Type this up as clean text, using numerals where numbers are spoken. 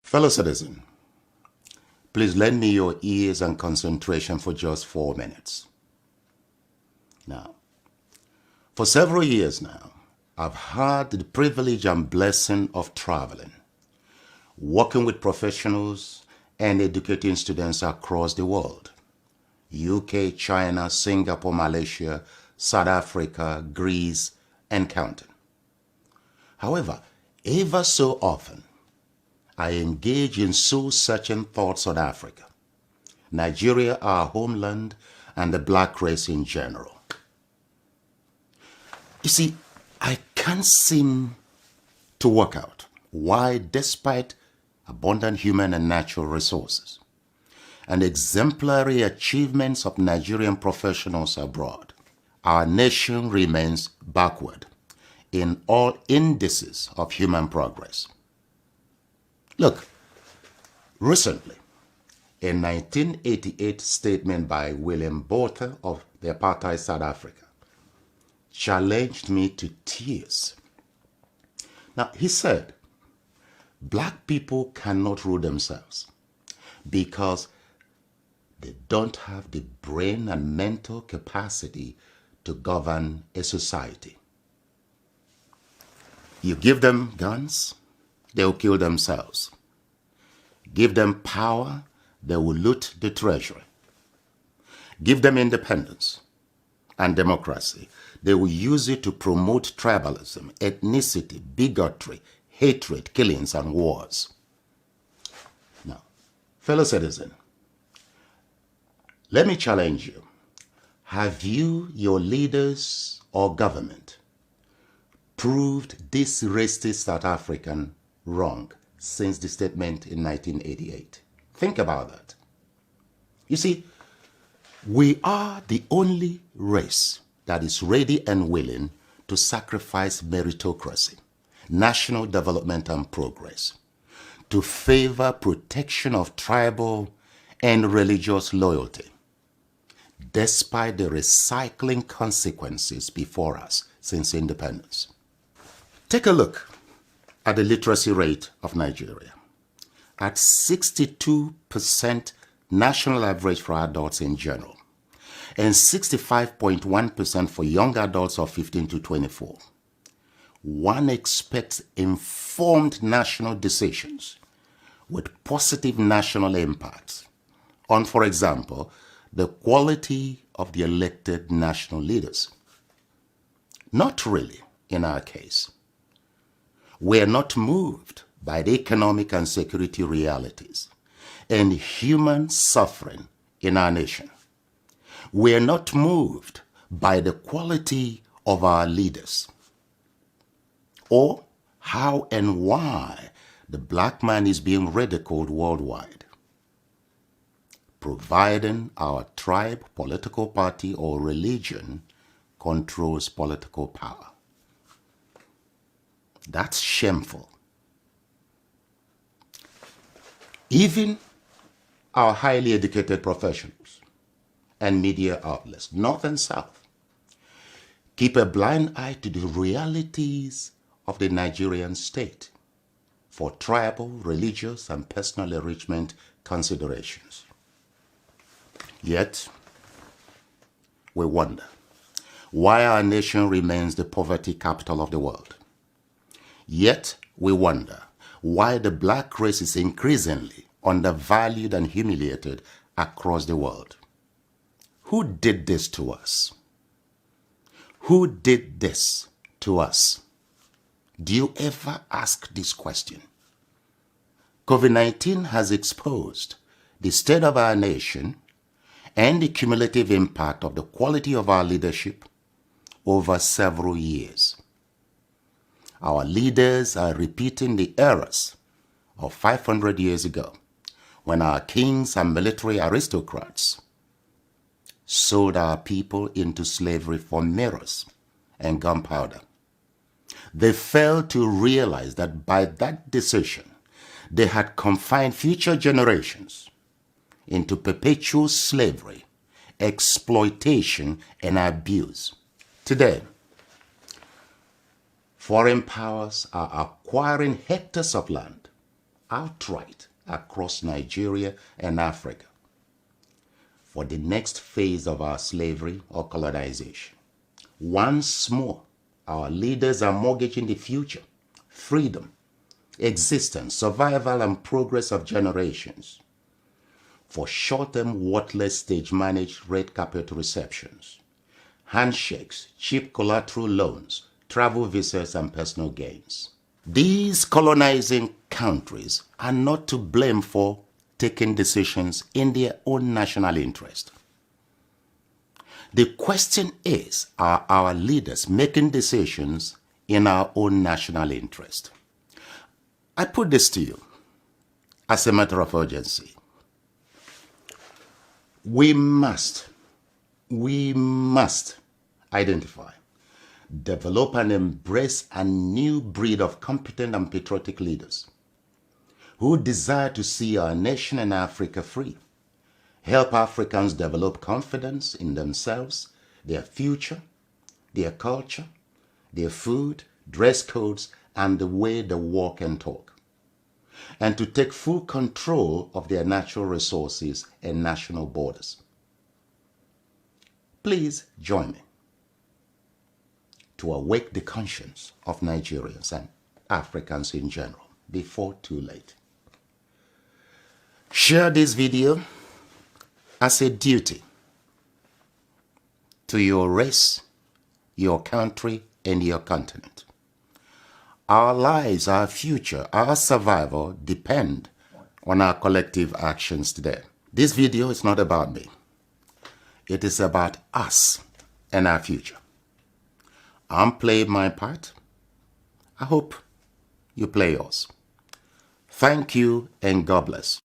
Fellow citizen, please lend me your ears and concentration for just 4 minutes. Now, for several years now, I've had the privilege and blessing of traveling, working with professionals and educating students across the world. UK, China, Singapore, Malaysia, South Africa, Greece, and counting. However, ever so often, I engage in soul-searching thoughts on Africa, Nigeria, our homeland, and the black race in general. You see, I can't seem to work out why, despite abundant human and natural resources and exemplary achievements of Nigerian professionals abroad, our nation remains backward in all indices of human progress. Look, recently, a 1988 statement by William Botha of the apartheid South Africa challenged me to tears. Now, he said, black people cannot rule themselves because they don't have the brain and mental capacity to govern a society. You give them guns, they'll kill themselves. Give them power, they will loot the treasury. Give them independence and democracy, they will use it to promote tribalism, ethnicity, bigotry, hatred, killings, and wars. Now, fellow citizen, let me challenge you. Have you, your leaders, or government proved this racist South African wrong since the statement in 1988? Think about that. You see, we are the only race that is ready and willing to sacrifice meritocracy, national development and progress, to favor protection of tribal and religious loyalty, despite the recycling consequences before us since independence. Take a look at the literacy rate of Nigeria. At 62% national average for adults in general, and 65.1% for young adults of 15 to 24. One expects informed national decisions with positive national impacts on, for example, the quality of the elected national leaders. Not really in our case. We are not moved by the economic and security realities and human suffering in our nation. We are not moved by the quality of our leaders or how and why the black man is being ridiculed worldwide, providing our tribe, political party, or religion controls political power. That's shameful. Even our highly educated professionals and media outlets, North and South, keep a blind eye to the realities of the Nigerian state for tribal, religious, and personal enrichment considerations. Yet, we wonder why our nation remains the poverty capital of the world. Yet, we wonder why the black race is increasingly undervalued and humiliated across the world. Who did this to us? Who did this to us? Do you ever ask this question? COVID-19 has exposed the state of our nation and the cumulative impact of the quality of our leadership over several years. Our leaders are repeating the errors of 500 years ago, when our kings and military aristocrats sold our people into slavery for mirrors and gunpowder. They failed to realize that by that decision, they had confined future generations into perpetual slavery, exploitation, and abuse. Today, foreign powers are acquiring hectares of land outright across Nigeria and Africa for the next phase of our slavery or colonization. Once more, our leaders are mortgaging the future, freedom, existence, survival, and progress of generations for short-term, worthless, stage-managed red carpet receptions, handshakes, cheap collateral loans, travel visas, and personal gains. These colonizing countries are not to blame for taking decisions in their own national interest. The question is, are our leaders making decisions in our own national interest? I put this to you as a matter of urgency. We must identify, develop, and embrace a new breed of competent and patriotic leaders who desire to see our nation and Africa free, help Africans develop confidence in themselves, their future, their culture, their food, dress codes, and the way they walk and talk, and to take full control of their natural resources and national borders. Please join me to awake the conscience of Nigerians and Africans in general before too late. Share this video as a duty to your race, your country, and your continent. Our lives, our future, our survival depend on our collective actions today. This video is not about me. It is about us and our future. I'm playing my part. I hope you play yours. Thank you and God bless.